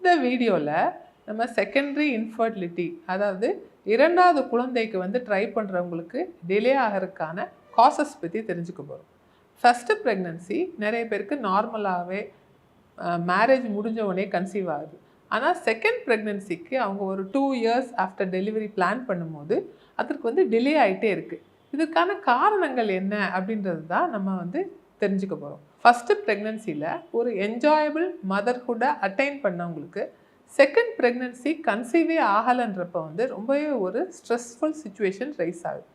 இந்த வீடியோவில் நம்ம செகண்டரி இன்ஃபர்டிலிட்டி, அதாவது இரண்டாவது குழந்தைக்கு வந்து ட்ரை பண்ணுறவங்களுக்கு டிலே ஆகிறதுக்கான காசஸ் பற்றி தெரிஞ்சுக்க போகிறோம். ஃபஸ்ட்டு ப்ரெக்னன்சி நிறைய பேருக்கு நார்மலாகவே மேரேஜ் முடிஞ்ச உடனே கன்சீவ் ஆகுது. ஆனால் செகண்ட் ப்ரெக்னன்சிக்கு அவங்க ஒரு 2 இயர்ஸ் ஆஃப்டர் டெலிவரி பிளான் பண்ணும்போது அதற்கு வந்து டிலே ஆகிட்டே இருக்குது. இதுக்கான காரணங்கள் என்ன அப்படின்றது தான் நம்ம வந்து தெரிஞ்சுக்க போகிறோம். ஃபஸ்ட்டு ப்ரெக்னன்சியில் ஒரு என்ஜாயபிள் மதர்ஹுட்டை அட்டைன் பண்ணவங்களுக்கு செகண்ட் ப்ரெக்னன்சி கன்சீவே ஆகலைன்றப்ப வந்து ரொம்பவே ஒரு ஸ்ட்ரெஸ்ஃபுல் சுச்சுவேஷன் ரைஸ் ஆகுது.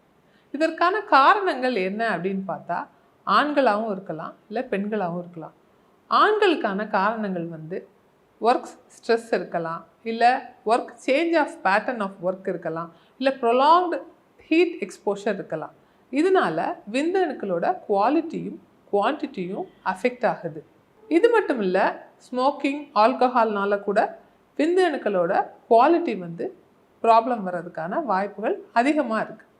இதற்கான காரணங்கள் என்ன அப்படின்னு பார்த்தா ஆண்களாகவும் இருக்கலாம், இல்லை பெண்களாகவும் இருக்கலாம். ஆண்களுக்கான காரணங்கள் வந்து ஒர்க் ஸ்ட்ரெஸ் இருக்கலாம், இல்லை work change of pattern of work இருக்கலாம், இல்லை ப்ரொலாங்டு ஹீட் எக்ஸ்போஷர் இருக்கலாம். இதனால் விந்தணுக்களோட குவாலிட்டியும் குவான்டிட்டியும் அஃபெக்ட் ஆகுது. இது மட்டும் இல்லை, ஸ்மோக்கிங், ஆல்கஹால்னால கூட விந்தணுக்களோட குவாலிட்டி வந்து ப்ராப்ளம் வர்றதுக்கான வாய்ப்புகள் அதிகமாக இருக்குது.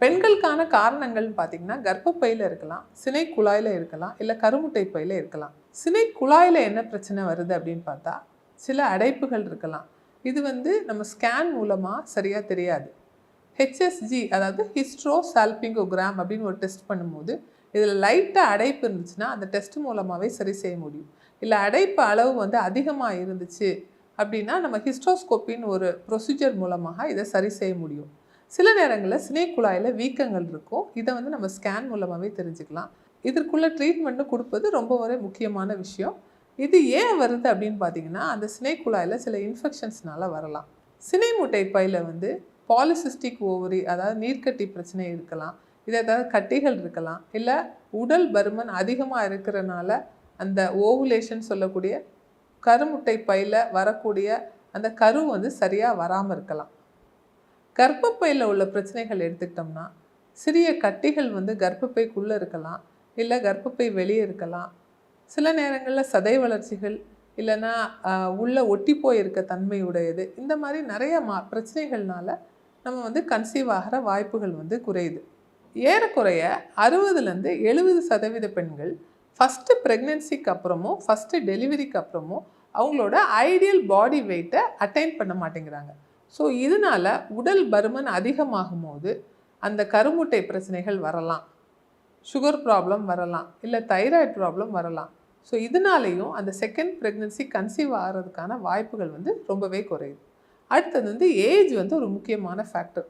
பெண்களுக்கான காரணங்கள்னு பார்த்திங்கன்னா கர்ப்பப்பையில் இருக்கலாம், சினை குழாயில் இருக்கலாம், இல்லை கருமுட்டை பையில் இருக்கலாம். சினை குழாயில் என்ன பிரச்சனை வருது அப்படின்னு பார்த்தா சில அடைப்புகள் இருக்கலாம். இது வந்து நம்ம ஸ்கேன் மூலமாக சரியாக தெரியாது. ஹெச்எஸ்ஜி, அதாவது ஹிஸ்ட்ரோசால்பிங்கோகிராம் அப்படின்னு ஒரு டெஸ்ட் பண்ணும்போது இதில் லைட்டாக அடைப்பு இருந்துச்சுன்னா அந்த டெஸ்ட் மூலமாகவே சரி செய்ய முடியும். இல்லை அடைப்பு அளவு வந்து அதிகமாக இருந்துச்சு அப்படின்னா நம்ம ஹிஸ்ட்ரோஸ்கோப்பின்னு ஒரு ப்ரொசீஜர் மூலமாக இதை சரி செய்ய முடியும். சில நேரங்களில் சினை குழாயில் வீக்கங்கள் இருக்கும். இதை வந்து நம்ம ஸ்கேன் மூலமாகவே தெரிஞ்சுக்கலாம். இதற்குள்ள ட்ரீட்மெண்ட்டு கொடுப்பது ரொம்ப ஒரு முக்கியமான விஷயம். இது ஏன் வருது அப்படின்னு பார்த்தீங்கன்னா அந்த சினை குழாயில் சில இன்ஃபெக்ஷன்ஸ்னால வரலாம். சினை முட்டை பையில் வந்து பாலிசிஸ்டிக் ஓவரி, அதாவது நீர்க்கட்டி பிரச்சனை இருக்கலாம், இல்லை ஏதாவது கட்டிகள் இருக்கலாம், இல்லை உடல் பருமன் அதிகமாக இருக்கிறனால அந்த ஓவுலேஷன் சொல்லக்கூடிய கருமுட்டை பையில் வரக்கூடிய அந்த கரு வந்து சரியாக வராமல் இருக்கலாம். கர்ப்பப்பையில் உள்ள பிரச்சனைகள் எடுத்துக்கிட்டோம்னா சிறிய கட்டிகள் வந்து கர்ப்பப்பைக்குள்ளே இருக்கலாம், இல்லை கர்ப்பப்பை வெளியே இருக்கலாம். சில நேரங்களில் சதை வளர்ச்சிகள், இல்லைன்னா உள்ளே ஒட்டி போயிருக்க தன்மையுடையது, இந்த மாதிரி நிறைய பிரச்சனைகள்னால நம்ம வந்து கன்சீவ் ஆகிற வாய்ப்புகள் வந்து குறையுது. ஏறக்குறைய 60லேருந்து 70% பெண்கள் ஃபஸ்ட்டு ப்ரெக்னென்சிக்கு அப்புறமும் ஃபஸ்ட்டு டெலிவரிக்கு அப்புறமும் அவங்களோட ஐடியல் பாடி வெயிட்டை அட்டைன் பண்ண மாட்டேங்கிறாங்க. ஸோ இதனால் உடல் பருமன் அதிகமாகும் போது அந்த கருமுட்டை பிரச்சனைகள் வரலாம், சுகர் ப்ராப்ளம் வரலாம், இல்லை தைராய்டு ப்ராப்ளம் வரலாம். ஸோ இதனாலேயும் அந்த செகண்ட் ப்ரெக்னன்சி கன்சீவ் ஆகிறதுக்கான வாய்ப்புகள் வந்து ரொம்பவே குறையுது. அடுத்தது வந்து ஏஜ் வந்து ஒரு முக்கியமான factor.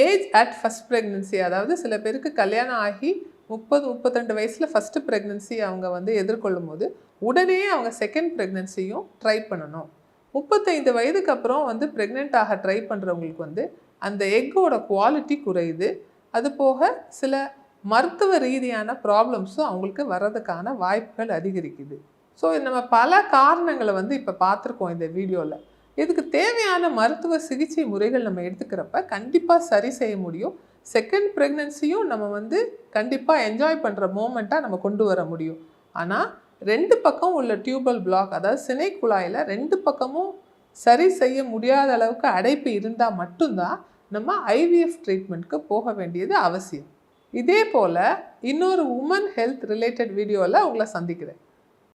Age at first pregnancy, அதாவது சில பேருக்கு கல்யாணம் ஆகி 30-32 வயசில் ஃபஸ்ட்டு ப்ரெக்னன்சி அவங்க வந்து எதிர்கொள்ளும் போது உடனே அவங்க செகண்ட் ப்ரெக்னன்சியும் ட்ரை பண்ணணும். 35 வயதுக்கு அப்புறம் வந்து ப்ரெக்னென்ட் ஆக ட்ரை பண்ணுறவங்களுக்கு வந்து அந்த எக்கோட குவாலிட்டி குறையுது. அது போக சில மருத்துவ ரீதியான ப்ராப்ளம்ஸும் அவங்களுக்கு வர்றதுக்கான வாய்ப்புகள் அதிகரிக்குது. ஸோ நம்ம பல காரணங்களை வந்து இப்போ பார்த்துருக்கோம் இந்த வீடியோவில். இதுக்கு தேவையான மருத்துவ சிகிச்சை முறைகள் நம்ம எடுத்துக்கிறப்ப கண்டிப்பாக சரி செய்ய முடியும். செகண்ட் ப்ரெக்னன்சியும் நம்ம வந்து கண்டிப்பாக என்ஜாய் பண்ணுற மூமெண்ட்டாக நம்ம கொண்டு வர முடியும். ஆனால் 2 பக்கம் உள்ள டியூபல் பிளாக், அதாவது சினை குழாயில் 2 பக்கமும் சரி செய்ய முடியாத அளவுக்கு அடைப்பு இருந்தால் மட்டும்தான் நம்ம ஐவிஎஃப் ட்ரீட்மெண்ட்க்கு போக வேண்டியது அவசியம். இதே போல் இன்னொரு உமன் ஹெல்த் ரிலேட்டட் வீடியோவில் உங்களை சந்திக்கிறேன்.